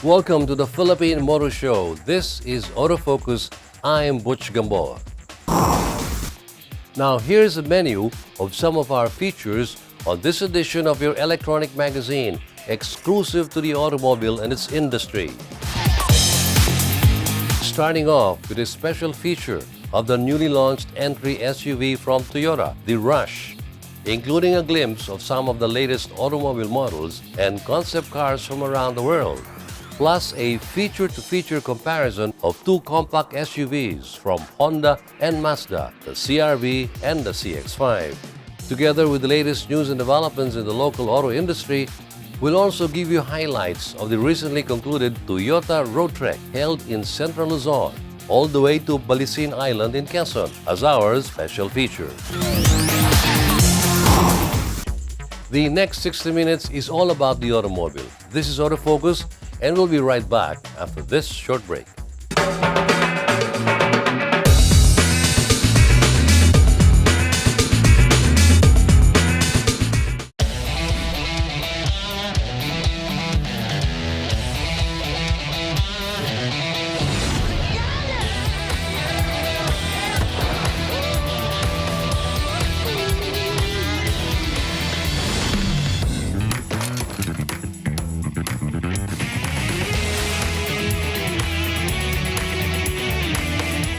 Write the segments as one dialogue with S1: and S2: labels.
S1: Welcome to the Philippine Motor Show. This is Autofocus. I'm Butch Gamboa. Now here's a menu of some of our features on this edition of your electronic magazine, exclusive to the automobile and its industry. Starting off with a special feature of the newly launched entry SUV from Toyota, the Rush, including a glimpse of some of the latest automobile models and concept cars from around the world, plus a feature-to-feature comparison of two compact SUVs from Honda and Mazda, the CR-V and the CX-5. Together with the latest news and developments in the local auto industry, we'll also give you highlights of the recently concluded Toyota Road Trek held in Central Luzon, all the way to Balisin Island in Quezon as our special feature. The next 60 minutes is all about the automobile. This is Autofocus, and we'll be right back after this short break.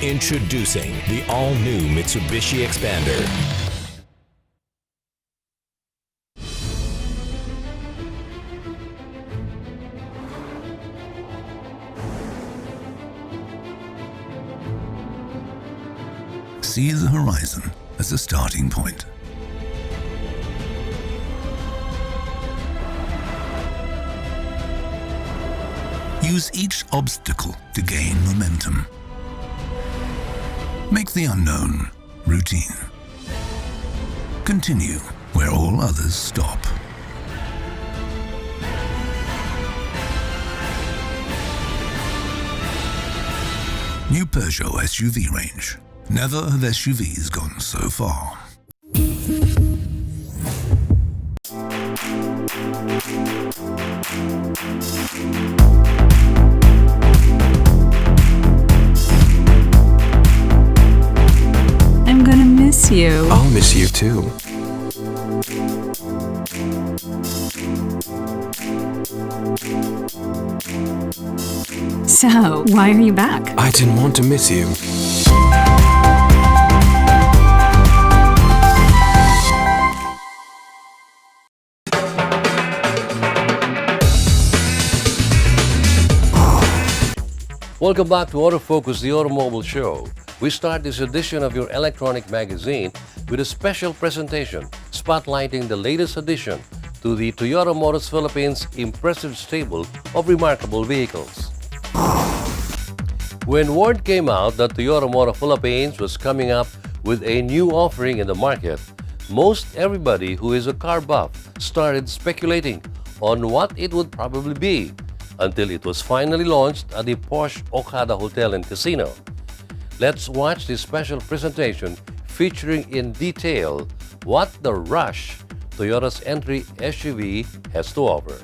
S2: Introducing the all-new Mitsubishi Xpander.
S3: See the horizon as a starting point. Use each obstacle to gain momentum. Make the unknown routine. Continue where all others stop. New Peugeot SUV range. Never have SUVs gone so far.
S4: I'm gonna miss you.
S2: I'll miss you too.
S4: So, why are you back?
S2: I didn't want to miss you.
S1: Welcome back to Autofocus, the Automobile Show. We start this edition of your electronic magazine with a special presentation spotlighting the latest addition to the Toyota Motors Philippines' impressive stable of remarkable vehicles. When word came out that Toyota Motor Philippines was coming up with a new offering in the market, most everybody who is a car buff started speculating on what it would probably be until it was finally launched at the Porsche Okada Hotel and Casino. Let's watch this special presentation featuring in detail what the Rush, Toyota's entry SUV, has to offer.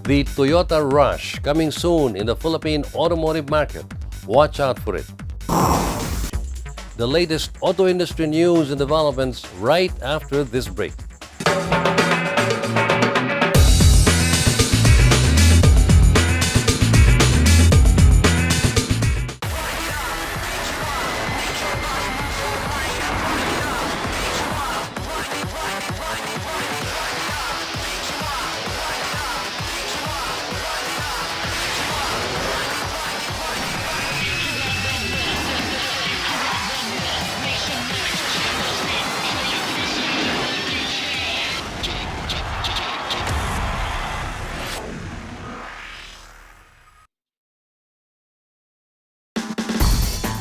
S1: The Toyota Rush, coming soon in the Philippine automotive market. Watch out for it. The latest auto industry news and developments right after this break.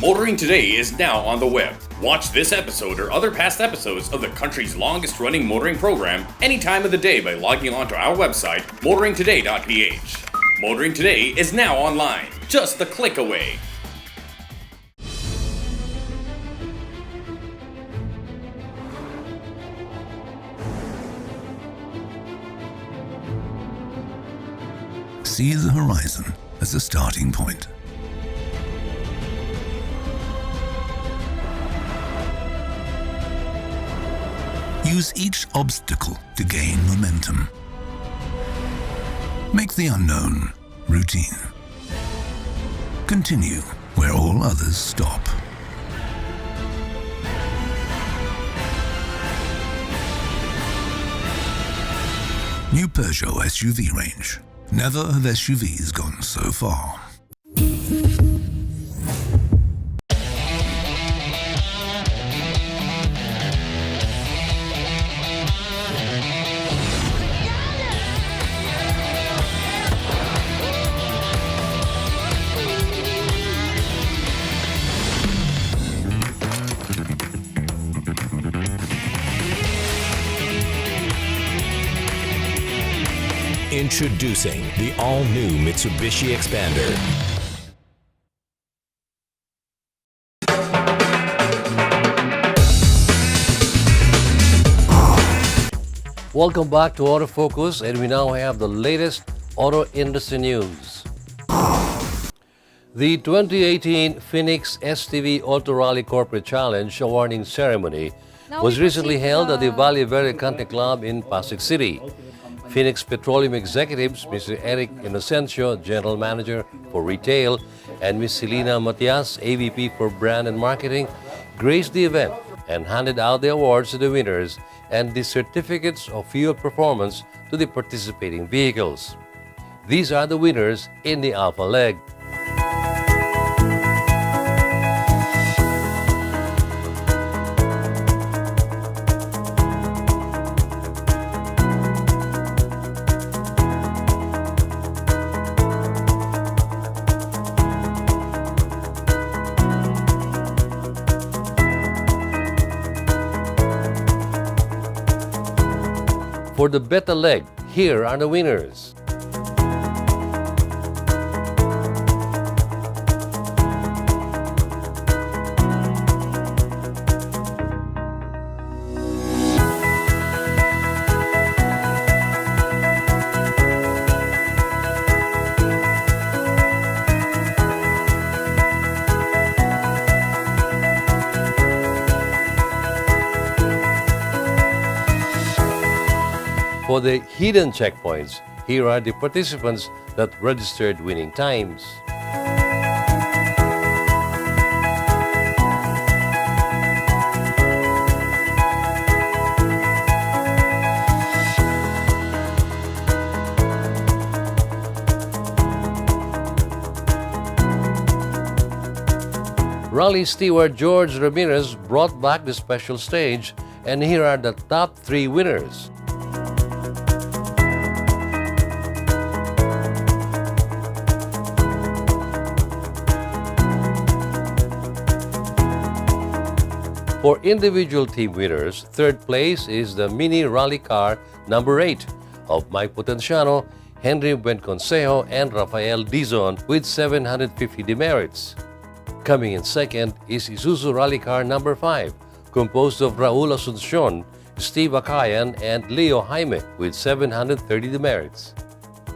S5: Motoring Today is now on the web. Watch this episode or other past episodes of the country's longest running motoring program any time of the day by logging on to our website, motoringtoday.ph. Motoring Today is now online, just a click away.
S3: See the horizon as a starting point. Use each obstacle to gain momentum. Make the unknown routine. Continue where all others stop. New Peugeot SUV range. Never have SUVs gone so far.
S2: Introducing the all-new Mitsubishi Expander.
S1: Welcome back to Autofocus, and we now have the latest auto industry news. The 2018 Phoenix STV Auto Rally Corporate Challenge awarding ceremony was recently held at the Valle Verde Country Club in Pasig City. Phoenix Petroleum executives, Mr. Eric Inocencio, General Manager for Retail, and Ms. Selena Matias, AVP for Brand and Marketing, graced the event and handed out the awards to the winners and the certificates of fuel performance to the participating vehicles. These are the winners in the Alpha leg. For the Beta leg, here are the winners. For the hidden checkpoints, here are the participants that registered winning times. Rally steward George Ramirez brought back the special stage, and here are the top 3 winners. For individual team winners, third place is the Mini Rally Car number 8 of Mike Potenciano, Henry Buenconsejo, and Rafael Dizon with 750 demerits. Coming in second is Isuzu Rally Car number 5, composed of Raul Asuncion, Steve Acayan, and Leo Jaime with 730 demerits.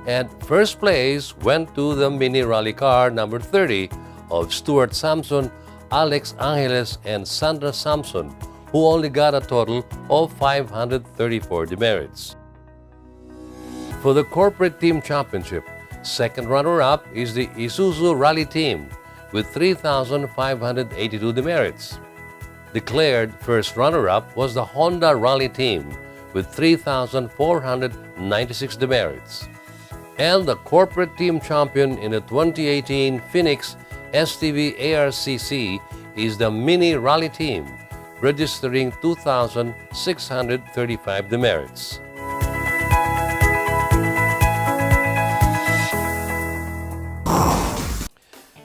S1: And first place went to the mini rally car number 30 of Stuart Samson, Alex Angeles, and Sandra Samson, who only got a total of 534 demerits. For the corporate team championship, second runner-up is the Isuzu Rally team with 3,582 demerits. Declared first runner-up was the Honda Rally team with 3,496 demerits. And the corporate team champion in the 2018 Phoenix STV ARCC is the Mini Rally team, registering 2,635 demerits.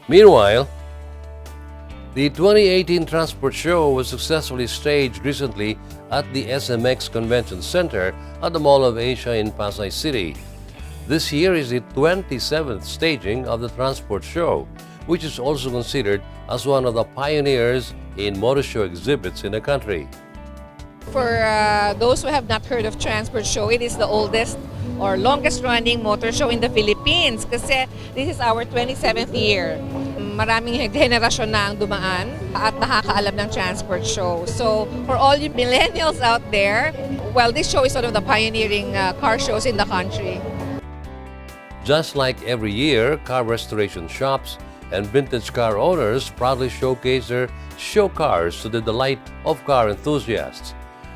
S1: Meanwhile, the 2018 Transport Show was successfully staged recently at the SMX Convention Center at the Mall of Asia in Pasay City. This year is the 27th staging of the Transport Show, which is also considered as one of the pioneers in motor show exhibits in the country.
S6: For those who have not heard of Transport Show, it is the oldest or longest running motor show in the Philippines kasi this is our 27th year. Maraming henerasyon na ang dumaan at nakakaalam ng Transport Show. So for all you millennials out there, well, this show is one of the pioneering car shows in the country.
S1: Just like every year, car restoration shops and vintage car owners proudly showcase their show cars to the delight of car enthusiasts.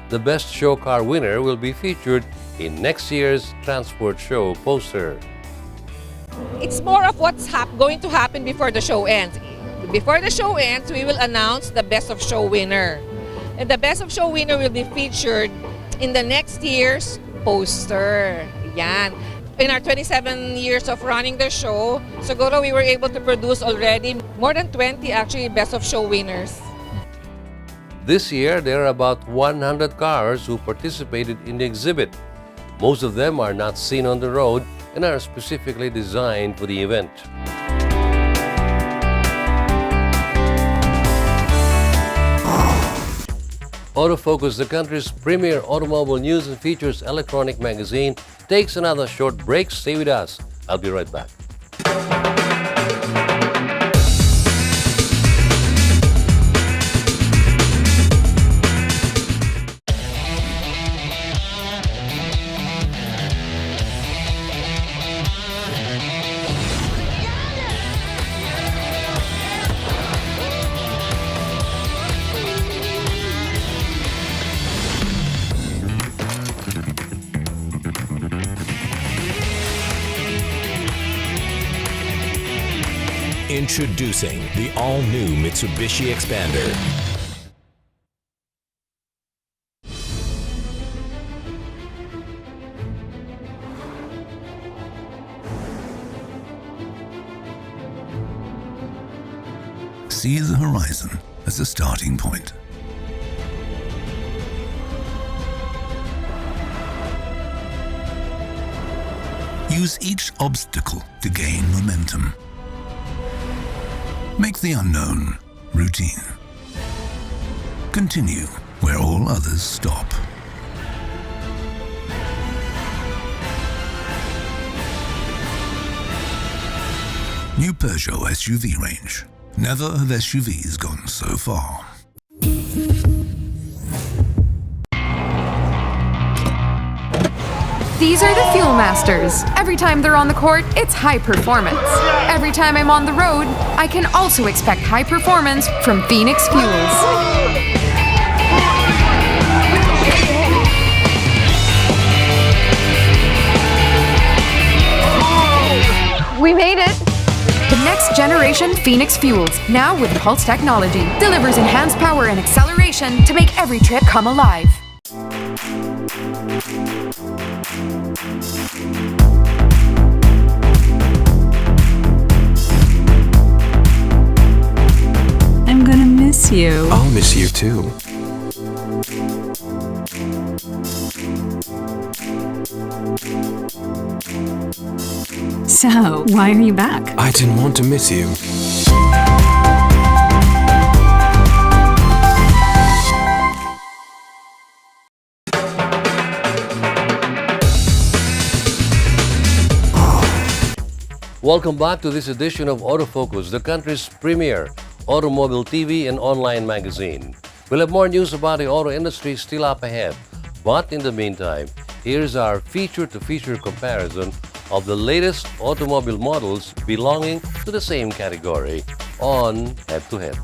S1: The best show car winner will be featured in next year's Transport Show poster.
S6: It's more of what's going to happen before the show ends. Before the show ends, we will announce the best of show winner. And the best of show winner will be featured in the next year's poster. Yan. In our 27 years of running the show, siguro we were able to produce already more than 20 actually best of show winners.
S1: This year, there are about 100 cars who participated in the exhibit. Most of them are not seen on the road and are specifically designed for the event. Autofocus, the country's premier automobile news and features electronic magazine, takes another short break. Stay with us. I'll be right back.
S2: Introducing the all-new Mitsubishi Expander.
S3: See the horizon as a starting point. Use each obstacle to gain momentum. Make the unknown routine. Continue where all others stop. New Peugeot SUV range. Never have SUVs gone so far.
S7: These are the Fuel Masters. Every time they're on the court, it's high performance. Every time I'm on the road, I can also expect high performance from Phoenix Fuels. We made it! The next generation Phoenix Fuels, now with Pulse technology, delivers enhanced power and acceleration to make every trip come alive.
S4: I'm gonna miss you.
S8: I'll miss you too.
S4: So, why are you back?
S8: I didn't want to miss you.
S1: Welcome back to this edition of Autofocus, the country's premier automobile TV and online magazine. We'll have more news about the auto industry still up ahead. But in the meantime, here's our feature-to-feature comparison of the latest automobile models belonging to the same category on Head to Head.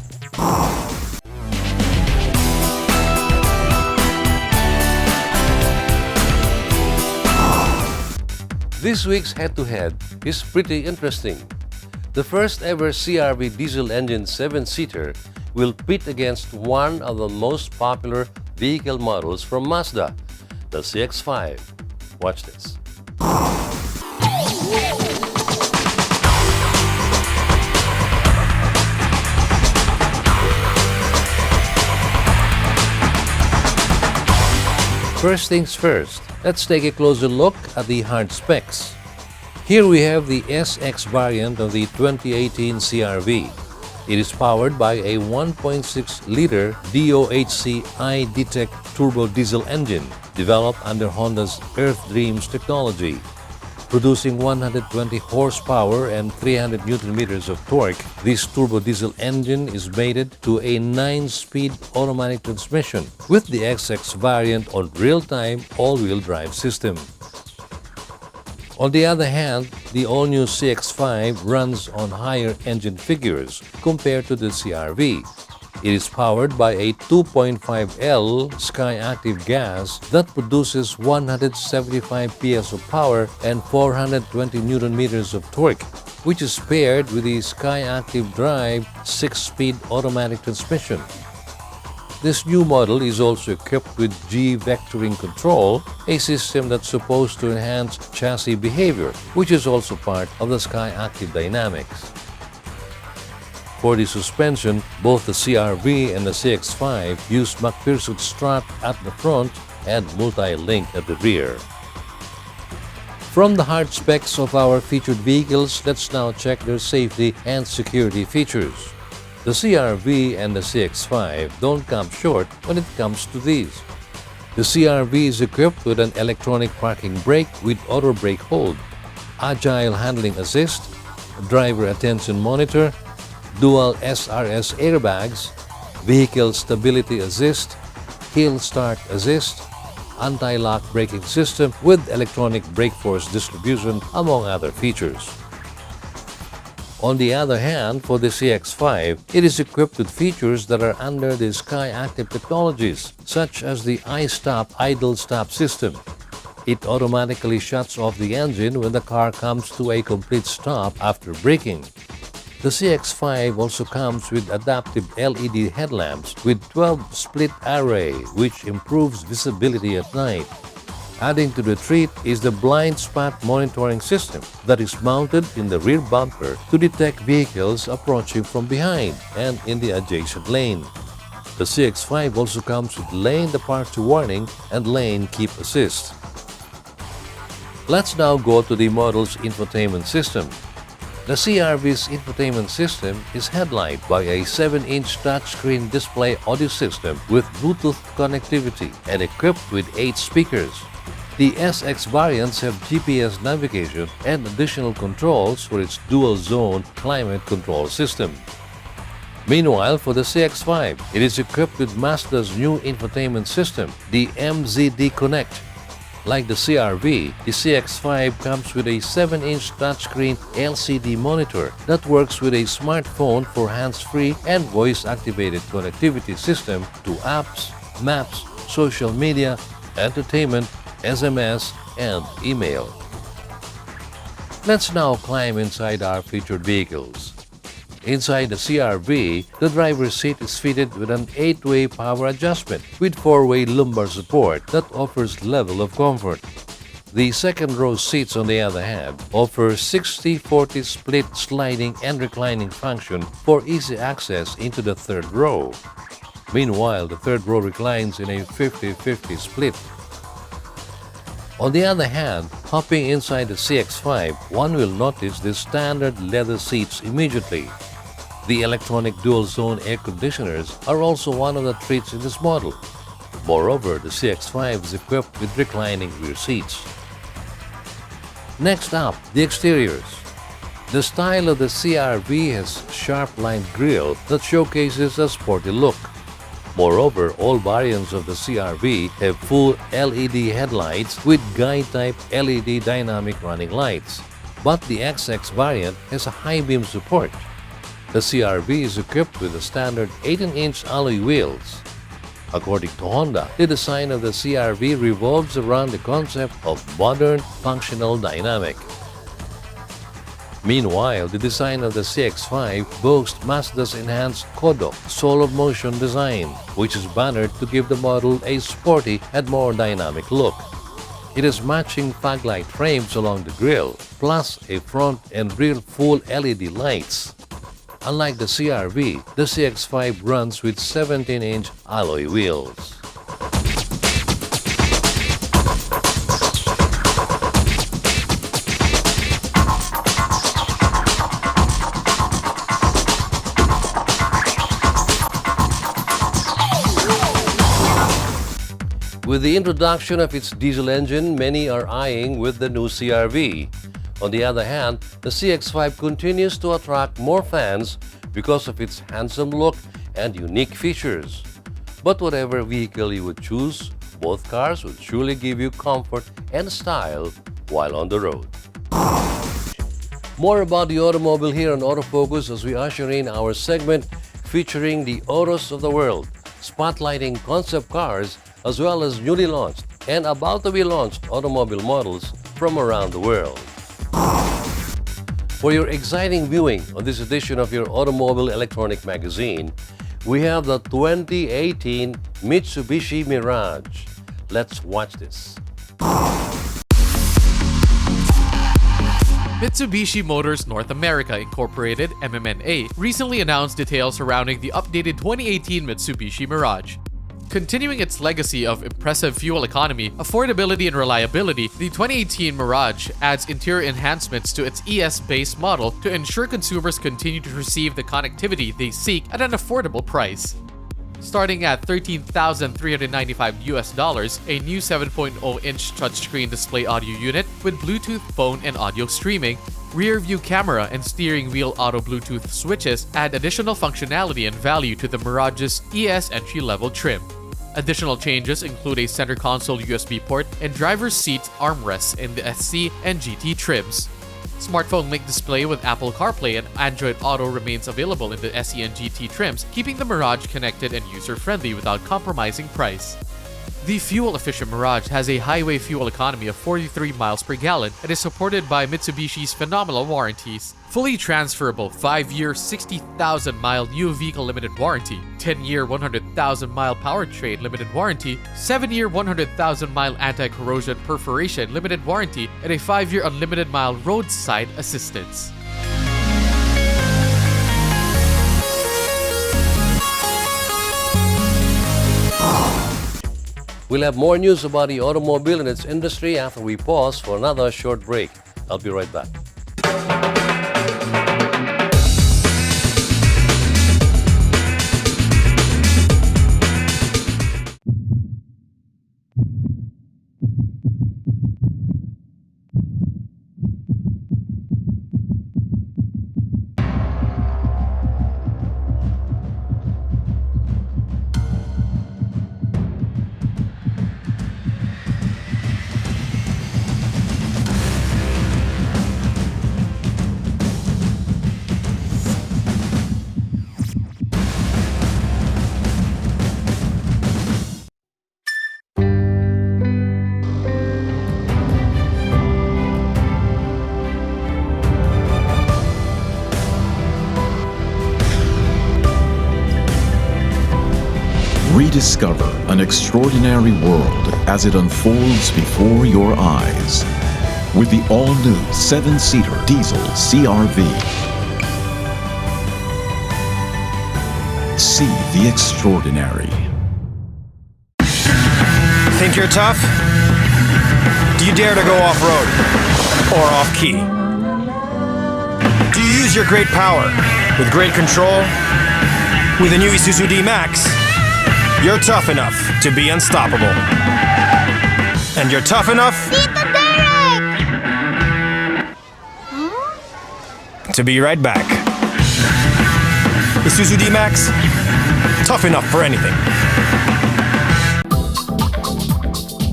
S1: This week's head-to-head is pretty interesting. The first ever CR-V diesel engine 7-seater will pit against one of the most popular vehicle models from Mazda, the CX-5. Watch this. First things first, let's take a closer look at the hard specs. Here we have the SX variant of the 2018 CR-V. It is powered by a 1.6-liter DOHC iDetect turbo diesel engine developed under Honda's Earth Dreams technology. Producing 120 horsepower and 300 Nm of torque, this turbo diesel engine is mated to a 9-speed automatic transmission with the SX variant on real-time all-wheel drive system. On the other hand, the all-new CX-5 runs on higher engine figures compared to the CR-V. It is powered by a 2.5L Skyactiv gas that produces 175 PS of power and 420 Nm of torque, which is paired with the Skyactiv Drive 6-speed automatic transmission. This new model is also equipped with G-vectoring control, a system that's supposed to enhance chassis behavior, which is also part of the Skyactiv dynamics. For the suspension, both the CR-V and the CX-5 use MacPherson strut at the front and multi-link at the rear. From the hard specs of our featured vehicles, let's now check their safety and security features. The CR-V and the CX-5 don't come short when it comes to these. The CR-V is equipped with an electronic parking brake with auto brake hold, agile handling assist, driver attention monitor, dual SRS airbags, vehicle stability assist, hill start assist, anti-lock braking system with electronic brake force distribution, among other features. On the other hand, for the CX-5, it is equipped with features that are under the Skyactiv technologies, such as the iStop idle stop system. It automatically shuts off the engine when the car comes to a complete stop after braking. The CX-5 also comes with adaptive LED headlamps with 12 split array, which improves visibility at night. Adding to the treat is the blind spot monitoring system that is mounted in the rear bumper to detect vehicles approaching from behind and in the adjacent lane. The CX-5 also comes with lane departure warning and lane keep assist. Let's now go to the model's infotainment system. The CR-V's infotainment system is headlined by a 7-inch touchscreen display audio system with Bluetooth connectivity and equipped with 8 speakers. The SX variants have GPS navigation and additional controls for its dual-zone climate control system. Meanwhile, for the CX-5, it is equipped with Mazda's new infotainment system, the MZD Connect. Like the CR-V, the CX-5 comes with a 7-inch touchscreen LCD monitor that works with a smartphone for hands-free and voice-activated connectivity system to apps, maps, social media, entertainment, SMS, and email. Let's now climb inside our featured vehicles. Inside the CR-V, the driver's seat is fitted with an 8-way power adjustment with 4-way lumbar support that offers level of comfort. The second row seats, on the other hand, offer 60-40 split sliding and reclining function for easy access into the third row. Meanwhile, the third row reclines in a 50-50 split. On the other hand, hopping inside the CX-5, one will notice the standard leather seats immediately. The electronic dual-zone air conditioners are also one of the treats in this model. Moreover, the CX-5 is equipped with reclining rear seats. Next up, the exteriors. The style of the CR-V has sharp-lined grille that showcases a sporty look. Moreover, all variants of the CR-V have full LED headlights with guide-type LED dynamic running lights, but the XX variant has a high beam support. The CR-V is equipped with the standard 18-inch alloy wheels. According to Honda, the design of the CR-V revolves around the concept of modern functional dynamic. Meanwhile, the design of the CX-5 boasts Mazda's enhanced Kodo Soul-of-Motion design, which is bannered to give the model a sporty and more dynamic look. It has matching fog light frames along the grille, plus a front and rear full LED lights. Unlike the CR-V, the CX-5 runs with 17-inch alloy wheels. With the introduction of its diesel engine, many are eyeing with the new CR-V. On the other hand, the CX-5 continues to attract more fans because of its handsome look and unique features. But whatever vehicle you would choose, both cars would surely give you comfort and style while on the road. More about the automobile here on Autofocus as we usher in our segment featuring the autos of the world, spotlighting concept cars as well as newly launched and about to be launched automobile models from around the world. For your exciting viewing on this edition of your Automobile Electronic Magazine, we have the 2018 Mitsubishi Mirage. Let's watch this.
S9: Mitsubishi Motors North America Incorporated, MMNA, recently announced details surrounding the updated 2018 Mitsubishi Mirage. Continuing its legacy of impressive fuel economy, affordability, and reliability, the 2018 Mirage adds interior enhancements to its ES-based model to ensure consumers continue to receive the connectivity they seek at an affordable price. Starting at $13,395, a new 7.0-inch touchscreen display audio unit with Bluetooth phone and audio streaming, rear view camera, and steering wheel auto Bluetooth switches add additional functionality and value to the Mirage's ES entry-level trim. Additional changes include a center console USB port and driver's seat armrests in the SC and GT trims. Smartphone link display with Apple CarPlay and Android Auto remains available in the SE and GT trims, keeping the Mirage connected and user-friendly without compromising price. The fuel-efficient Mirage has a highway fuel economy of 43 miles per gallon and is supported by Mitsubishi's phenomenal warranties. Fully transferable 5-year, 60,000-mile new vehicle limited warranty, 10-year, 100,000-mile powertrain limited warranty, 7-year, 100,000-mile anti-corrosion perforation limited warranty, and a 5-year unlimited-mile roadside assistance.
S1: We'll have more news about the automobile and its industry after we pause for another short break. I'll be right back.
S10: Rediscover an extraordinary world as it unfolds before your eyes with the all-new 7-seater diesel CR-V. See the extraordinary.
S11: Think you're tough? Do you dare to go off-road or off-key? Do you use your great power with great control? With the new Isuzu D-Max, you're tough enough to be unstoppable. And you're tough enough... to be right back. Isuzu D-Max, tough enough for anything.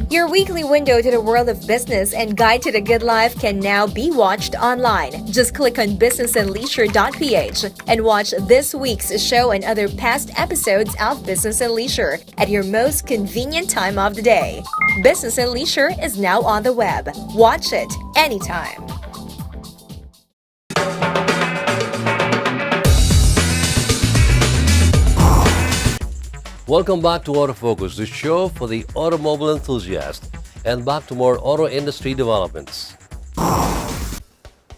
S12: Your weekly window to the world of business and guide to the good life can now be watched online. Just click on businessandleisure.ph and watch this week's show and other past episodes of Business and Leisure at your most convenient time of the day. Business and Leisure is now on the web. Watch it anytime.
S1: Welcome back to Autofocus, the show for the automobile enthusiast, and back to more auto industry developments.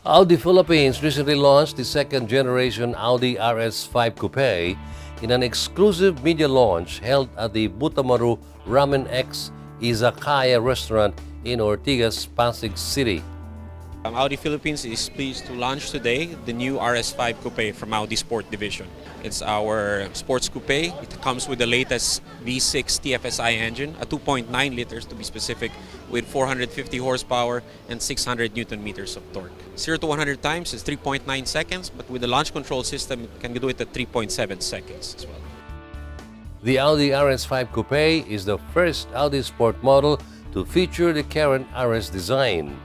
S1: Audi Philippines recently launched the second-generation Audi RS5 Coupe in an exclusive media launch held at the Butamaru Ramen X Izakaya restaurant in Ortigas, Pasig City.
S13: Audi Philippines is pleased to launch today the new RS5 Coupe from Audi Sport Division. It's our sports coupe. It comes with the latest V6 TFSI engine, a 2.9 liters to be specific, with 450 horsepower and 600 Newton meters of torque. 0 to 100 times is 3.9 seconds, but with the launch control system, it can do it at 3.7 seconds as well.
S1: The Audi RS5 Coupe is the first Audi Sport model to feature the current RS design.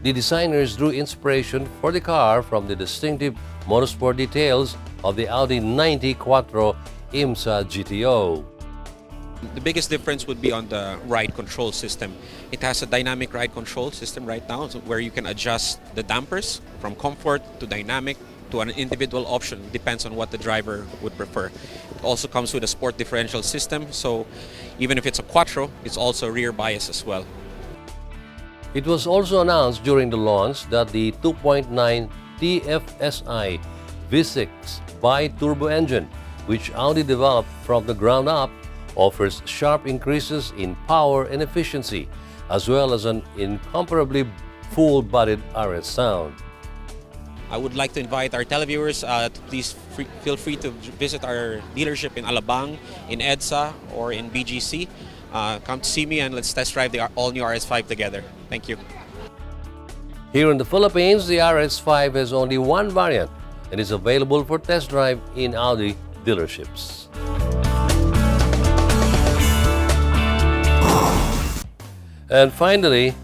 S1: The designers drew inspiration for the car from the distinctive motorsport details of the Audi 90 Quattro IMSA GTO.
S13: The biggest difference would be on the ride control system. It has a dynamic ride control system right now, where you can adjust the dampers from comfort to dynamic to an individual option. It depends on what the driver would prefer. It also comes with a sport differential system, so even if it's a Quattro, it's also rear bias as well.
S1: It was also announced during the launch that the 2.9 TFSI V6 bi-turbo engine, which Audi developed from the ground up, offers sharp increases in power and efficiency, as well as an incomparably full-bodied RS sound.
S13: I would like to invite our televiewers to please feel free to visit our dealership in Alabang, in EDSA, or in BGC. Come to see me and let's test drive the all-new RS5 together. Thank you.
S1: Here in the Philippines, the RS5 has only one variant and is available for test drive in Audi dealerships. And finally,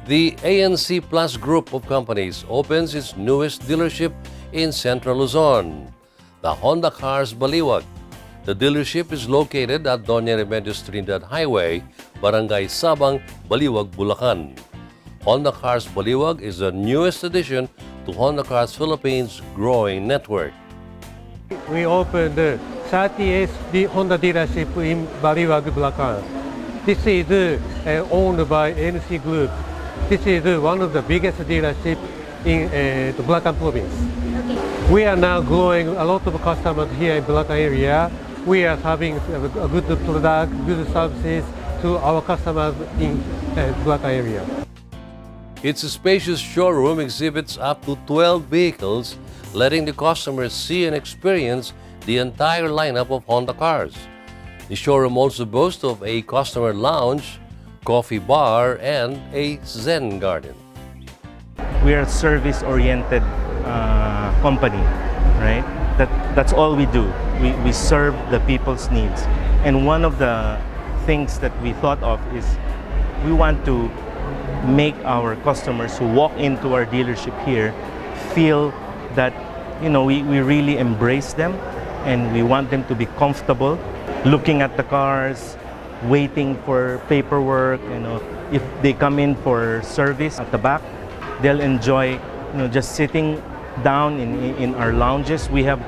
S1: the ANC Plus group of companies opens its newest dealership in Central Luzon, the Honda Cars Baliwag. The dealership is located at Doña Remedios Trinidad Highway, Barangay Sabang, Baliwag, Bulacan. Honda Cars Baliwag is the newest addition to Honda Cars Philippines' growing network.
S14: We opened the 38th Honda dealership in Baliwag, Bulacan. This is owned by NC Group. This is one of the biggest dealerships in the Bulacan province. Okay. We are now growing a lot of customers here in Bulacan area. We are having a good product, good services to our customers in Bulacan area.
S1: Its spacious showroom exhibits up to 12 vehicles, letting the customers see and experience the entire lineup of Honda cars. The showroom also boasts of a customer lounge, coffee bar, and a Zen garden.
S15: We are a service-oriented company, right? That's all we do. We serve the people's needs. And one of the things that we thought of is we want to make our customers who walk into our dealership here feel that, you know, we really embrace them and we want them to be comfortable looking at the cars, waiting for paperwork. You know, if they come in for service at the back, they'll enjoy, you know, just sitting down in our lounges. We have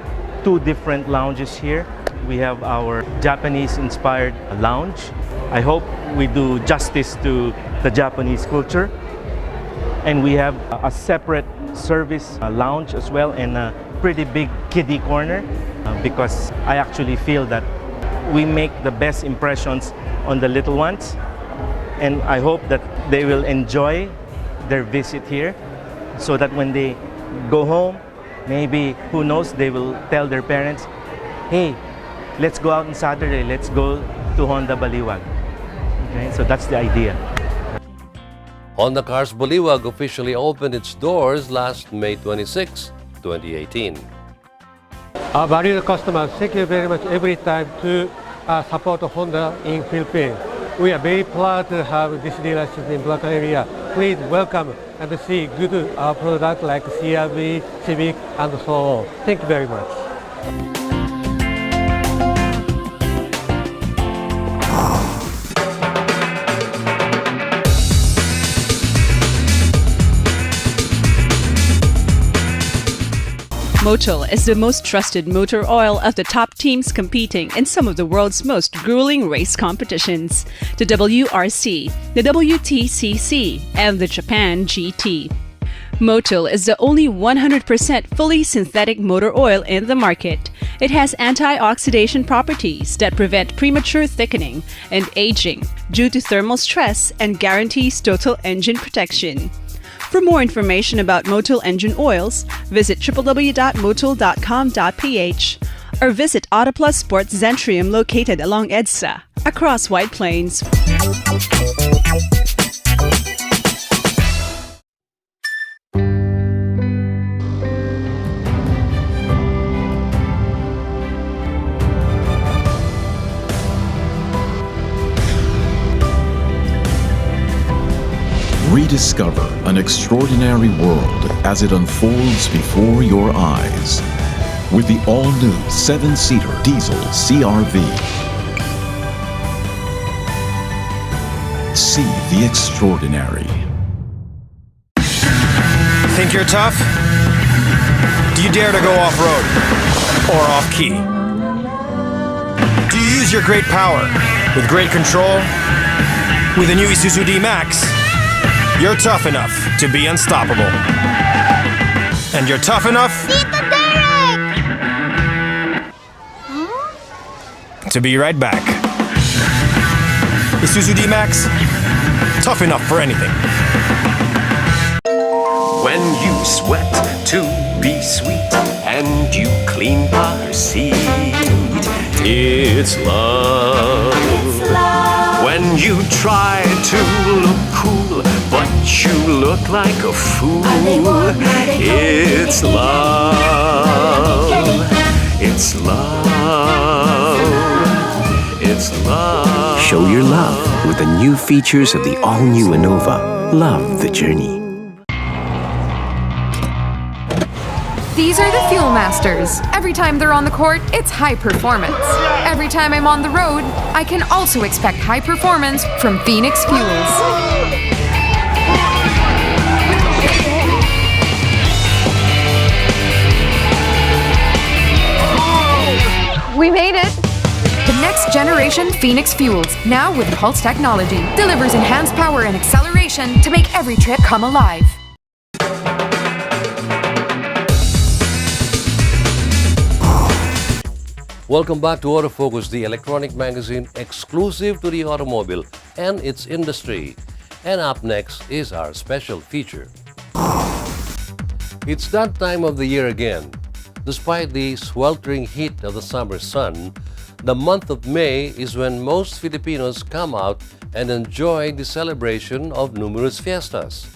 S15: two different lounges here. We have our Japanese-inspired lounge. I hope we do justice to the Japanese culture. And we have a separate service lounge as well, and a pretty big kiddie corner because I actually feel that we make the best impressions on the little ones, and I hope that they will enjoy their visit here so that when they go home, maybe, who knows, they will tell their parents, hey, let's go out on Saturday, let's go to Honda Baliwag. Okay, so that's the idea.
S1: Honda Cars Baliwag officially opened its doors last May 26 2018.
S14: Our valued customers, thank you very much every time to support Honda in Philippines. We are very proud to have this dealership in Bulacan area. Please welcome and see good product like CR-V, Civic, and so on. Thank you very much.
S16: Motul is the most trusted motor oil of the top teams competing in some of the world's most grueling race competitions, the WRC, the WTCC, and the Japan GT. Motul is the only 100% fully synthetic motor oil in the market. It has antioxidant properties that prevent premature thickening and aging due to thermal stress and guarantees total engine protection. For more information about Motul engine oils, visit www.motul.com.ph or visit Autoplus Sports Zentrium located along EDSA, across White Plains.
S10: Rediscover an extraordinary world as it unfolds before your eyes with the all-new 7-seater diesel CR-V. See the extraordinary.
S11: Think you're tough? Do you dare to go off-road or off-key? Do you use your great power with great control? With the new Isuzu D-Max, you're tough enough to be unstoppable. And you're tough enough to be right back. Isuzu D-Max, tough enough for anything.
S17: When you sweat to be sweet and you clean car seat, it's love. When you try to look cool but you look like a fool, it's love. It's love. It's love.
S8: Show your love with the new features of the all-new Innova. Love the journey.
S7: These are the Fuel Masters. Every time they're on the court, it's high performance. Every time I'm on the road, I can also expect high performance from Phoenix Fuels.
S12: We made it!
S7: The next generation Phoenix Fuels, now with Pulse technology, delivers enhanced power and acceleration to make every trip come alive.
S1: Welcome back to Autofocus, the electronic magazine exclusive to the automobile and its industry. And up next is our special feature. It's that time of the year again. Despite the sweltering heat of the summer sun, the month of May is when most Filipinos come out and enjoy the celebration of numerous fiestas.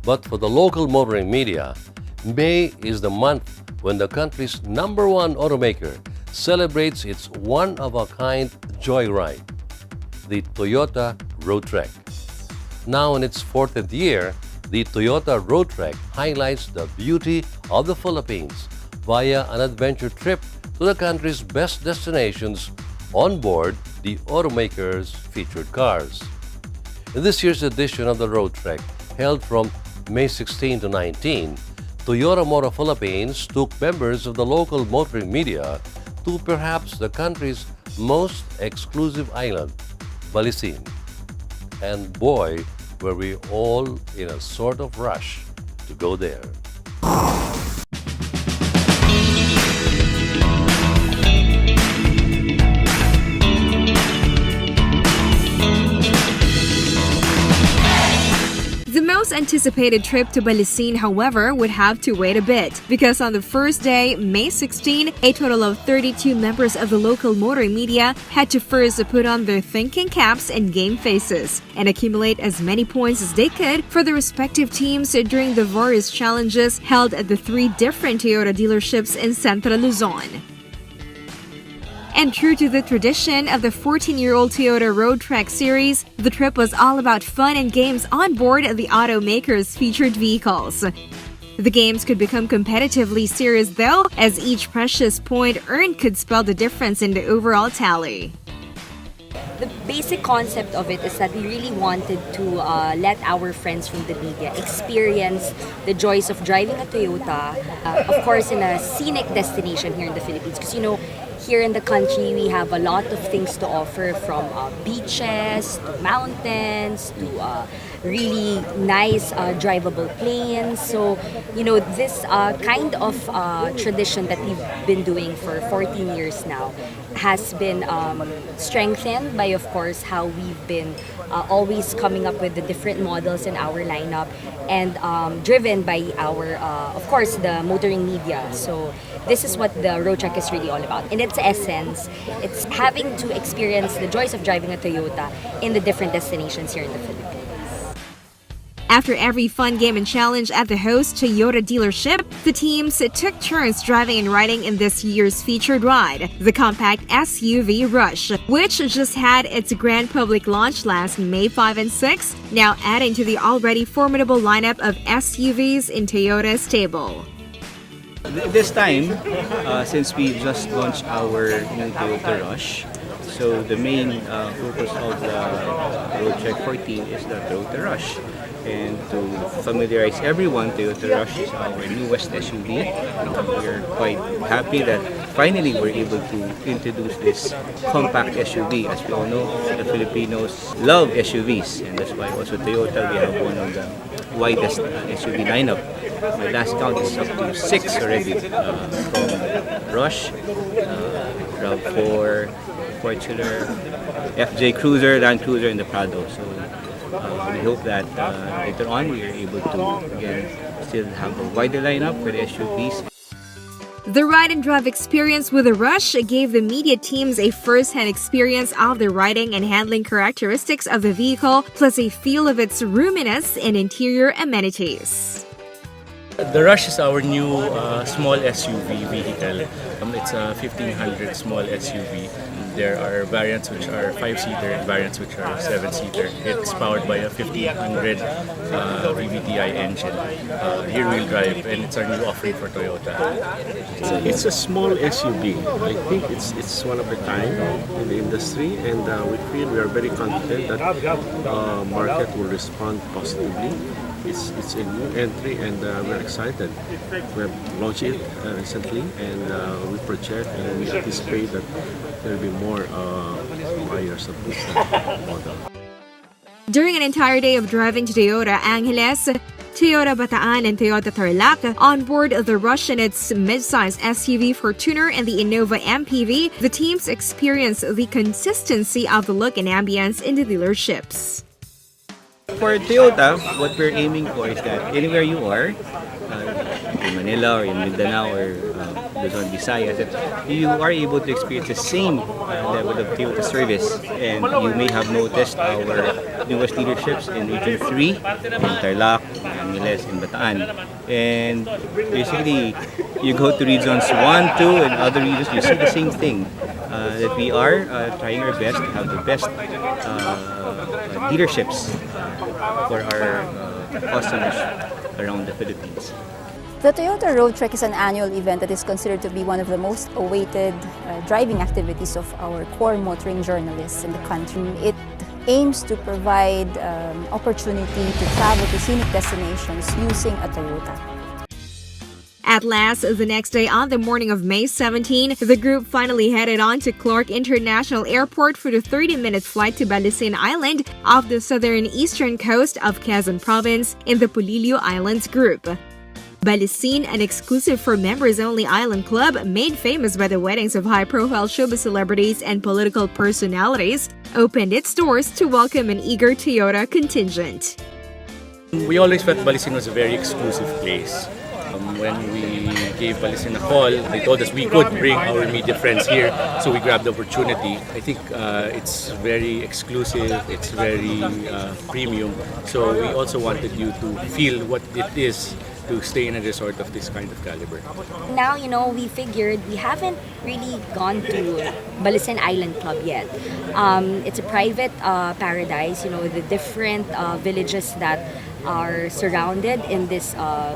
S1: But for the local motoring media, May is the month when the country's #1 automaker celebrates its one-of-a-kind joyride, the Toyota Roadtrek. Now in its 40th year, the Toyota Roadtrek highlights the beauty of the Philippines via an adventure trip to the country's best destinations on board the automaker's featured cars. In this year's edition of the Roadtrek, held from May 16 to 19, Toyota Motor Philippines took members of the local motoring media to perhaps the country's most exclusive island, Balisin. And boy, were we all in a sort of rush to go there.
S18: The most anticipated trip to Balisin, however, would have to wait a bit because on the first day, May 16, a total of 32 members of the local motoring media had to first put on their thinking caps and game faces and accumulate as many points as they could for the respective teams during the various challenges held at the 3 different Toyota dealerships in Central Luzon. And true to the tradition of the 14-year-old Toyota Road Trek series, the trip was all about fun and games on board the automaker's featured vehicles. The games could become competitively serious though, as each precious point earned could spell the difference in the overall tally.
S19: The basic concept of it is that we really wanted to let our friends from the media experience the joys of driving a Toyota, of course in a scenic destination here in the Philippines. Because here in the country, we have a lot of things to offer, from beaches to mountains to really nice drivable plains. So, this kind of tradition that we've been doing for 14 years now has been strengthened by, of course, how we've been always coming up with the different models in our lineup, and driven by our, of course, the motoring media. So this is what the Road Trek is really all about. In its essence, it's having to experience the joys of driving a Toyota in the different destinations here in the Philippines.
S18: After every fun game and challenge at the host Toyota dealership, the teams took turns driving and riding in this year's featured ride, the compact SUV Rush, which just had its grand public launch last May 5 and 6, now adding to the already formidable lineup of SUVs in Toyota's stable.
S20: This time, since we just launched our new Toyota Rush, so the main focus of the Road Trek 14 is the Toyota Rush. And to familiarize everyone, Toyota Rush is our newest SUV. We're quite happy that finally we're able to introduce this compact SUV. As we all know, the Filipinos love SUVs, and that's why also Toyota, we have one of the widest SUV lineup. My last count is up to 6 already, from Rush, RAV4, Fortuner, FJ Cruiser, Land Cruiser, and the Prado. So we hope that later on we are able to again still have a wider lineup for the SUVs.
S18: The ride and drive experience with the Rush gave the media teams a first-hand experience of the riding and handling characteristics of the vehicle, plus a feel of its roominess and interior amenities.
S21: The Rush is our new small SUV vehicle. It's a 1500 small SUV. There are variants which are 5-seater and variants which are 7-seater. It's powered by a 1500 VVTi engine, rear-wheel drive, and it's our new offering for Toyota.
S22: It's a small SUV. I think it's one of a kind in the industry, and we feel we are very confident that the market will respond positively. It's a new entry, and we're excited. We have launched it recently, and we project and we anticipate that there will be more buyers of this model.
S18: During an entire day of driving to Toyota Angeles, Toyota Bataan and Toyota Tarlac on board the Rush and its mid-size SUV Fortuner and the Innova MPV, the teams experienced the consistency of the look and ambience in the dealerships.
S20: For Toyota, what we're aiming for is that anywhere you are, in Manila or in Mindanao or Luzon, Visayas, that you are able to experience the same level of Toyota service. And you may have noticed our newest dealerships in Region 3, in Tarlac, Angeles, and Bataan. And basically, you go to Regions 1, 2, and other regions, you see the same thing. That we are trying our best to have the best dealerships for our customers around the Philippines.
S23: The Toyota Road Trek is an annual event that is considered to be one of the most awaited driving activities of our core motoring journalists in the country. It aims to provide opportunity to travel to scenic destinations using a Toyota.
S18: At last, the next day on the morning of May 17, the group finally headed on to Clark International Airport for the 30-minute flight to Balisin Island off the southern eastern coast of Quezon Province in the Polillo Islands group. Balisin, an exclusive for members-only island club made famous by the weddings of high-profile showbiz celebrities and political personalities, opened its doors to welcome an eager Toyota contingent.
S21: We always felt Balisin was a very exclusive place. When we gave Balisin a call, they told us we could bring our media friends here, so we grabbed the opportunity. I think it's very exclusive, it's very premium, so we also wanted you to feel what it is to stay in a resort of this kind of caliber.
S19: Now, we figured we haven't really gone to Balisin Island Club yet. It's a private paradise, the different villages that are surrounded in this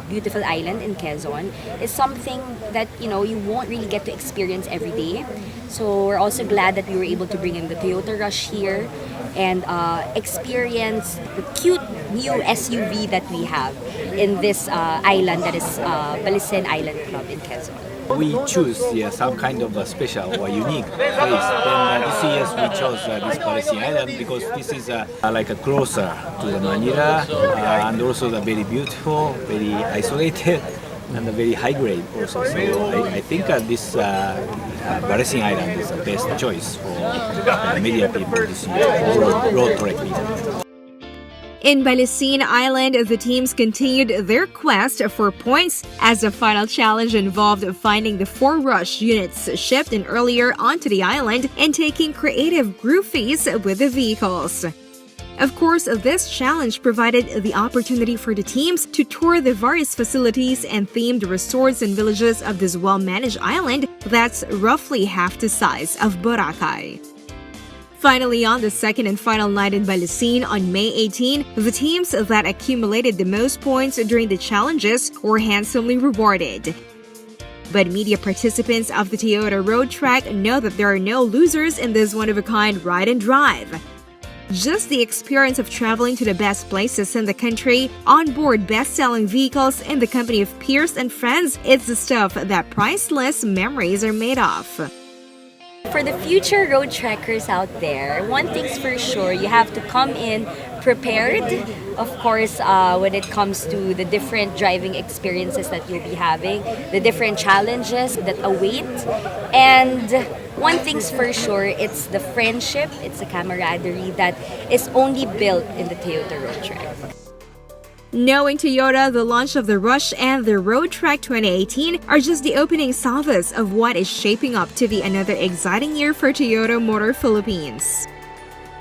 S19: beautiful island in Quezon is something that you won't really get to experience every day. So we're also glad that we were able to bring in the Toyota Rush here and experience the cute new SUV that we have in this island that is Balisin Island Club in Quezon.
S2: We choose some kind of a special or unique place. Then this year we chose this Balisin Island because this is like a closer to the Manila and also the very beautiful, very isolated and very high grade also. So I think this Balisin Island is the best choice for media people this year, road trek media.
S18: In Balisin Island, the teams continued their quest for points as the final challenge involved finding the 4 rush units shipped in earlier onto the island and taking creative groofies with the vehicles. Of course, this challenge provided the opportunity for the teams to tour the various facilities and themed resorts and villages of this well-managed island that's roughly half the size of Boracay. Finally, on the second and final night in Balisin on May 18, the teams that accumulated the most points during the challenges were handsomely rewarded. But media participants of the Toyota Road Trek know that there are no losers in this one-of-a-kind ride and drive. Just the experience of traveling to the best places in the country, on board best-selling vehicles in the company of peers and friends, it's the stuff that priceless memories are made of.
S19: For the future road trekkers out there, one thing's for sure, you have to come in prepared, of course, when it comes to the different driving experiences that you'll be having, the different challenges that await. And one thing's for sure, it's the friendship, it's the camaraderie that is only built in the Toyota Road Trek.
S18: Knowing Toyota, the launch of the Rush and the Road Trek 2018 are just the opening salvos of what is shaping up to be another exciting year for Toyota Motor Philippines.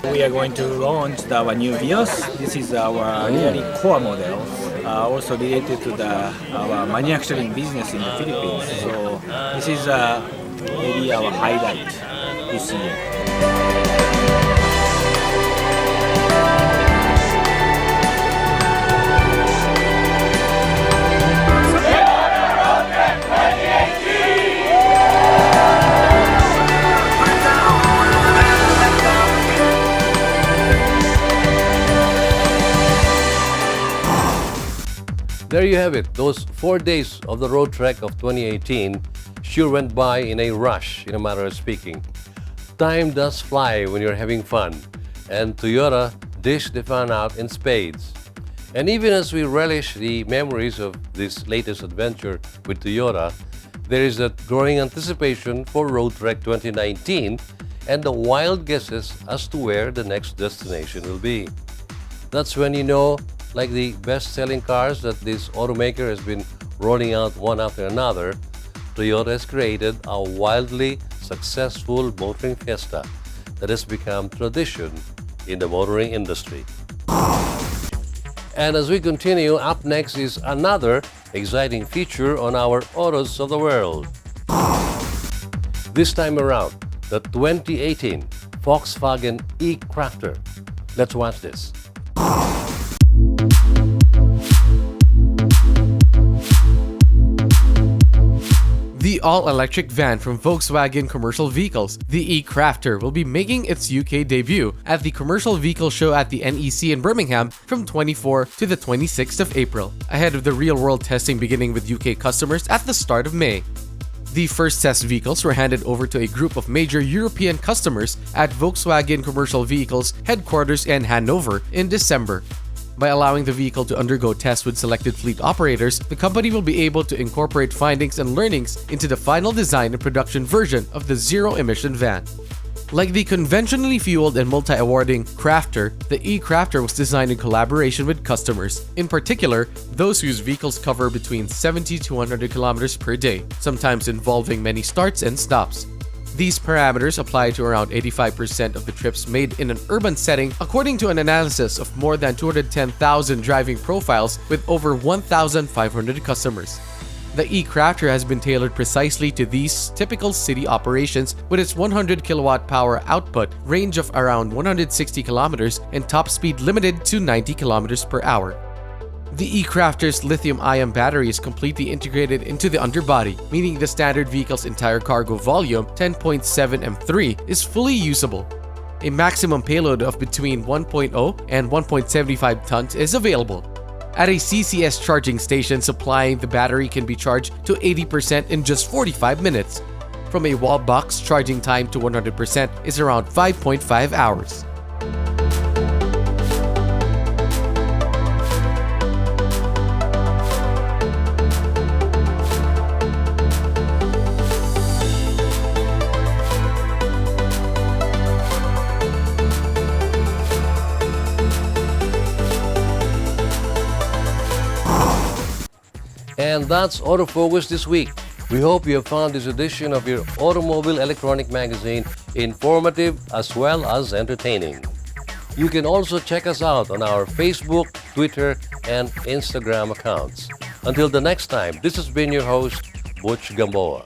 S2: We are going to launch our new Vios. This is our really core model, also related to our manufacturing business in the Philippines. So this is maybe our highlight this year.
S1: There you have it. Those 4 days of the road trek of 2018 sure went by in a rush, in a matter of speaking. Time does fly when you're having fun, and Toyota dished the fun out in spades. And even as we relish the memories of this latest adventure with Toyota, there is that growing anticipation for Road Trek 2019 and the wild guesses as to where the next destination will be. That's when you know, like the best-selling cars that this automaker has been rolling out one after another, Toyota has created a wildly successful motoring fiesta that has become tradition in the motoring industry. And as we continue, up next is another exciting feature on our Autos of the World. This time around, the 2018 Volkswagen e-Crafter. Let's watch this.
S9: The all-electric van from Volkswagen Commercial Vehicles, the e-Crafter, will be making its UK debut at the Commercial Vehicle Show at the NEC in Birmingham from 24 to the 26th of April, ahead of the real-world testing beginning with UK customers at the start of May. The first test vehicles were handed over to a group of major European customers at Volkswagen Commercial Vehicles headquarters in Hanover in December. By allowing the vehicle to undergo tests with selected fleet operators, the company will be able to incorporate findings and learnings into the final design and production version of the zero-emission van. Like the conventionally fueled and multi-awarding Crafter, the E-Crafter was designed in collaboration with customers, in particular, those whose vehicles cover between 70 to 100 kilometers per day, sometimes involving many starts and stops. These parameters apply to around 85% of the trips made in an urban setting, according to an analysis of more than 210,000 driving profiles with over 1,500 customers. The E-Crafter has been tailored precisely to these typical city operations with its 100 kilowatt power output, range of around 160 kilometers, and top speed limited to 90 kilometers per hour. The E-Crafter's lithium-ion battery is completely integrated into the underbody, meaning the standard vehicle's entire cargo volume, 10.7 M3, is fully usable. A maximum payload of between 1.0 and 1.75 tons is available. At a CCS charging station, supplying the battery can be charged to 80% in just 45 minutes. From a wall box, charging time to 100% is around 5.5 hours.
S1: And that's Autofocus this week. We hope you have found this edition of your Automobile Electronic Magazine informative as well as entertaining. You can also check us out on our Facebook, Twitter, and Instagram accounts. Until the next time, this has been your host, Butch Gamboa.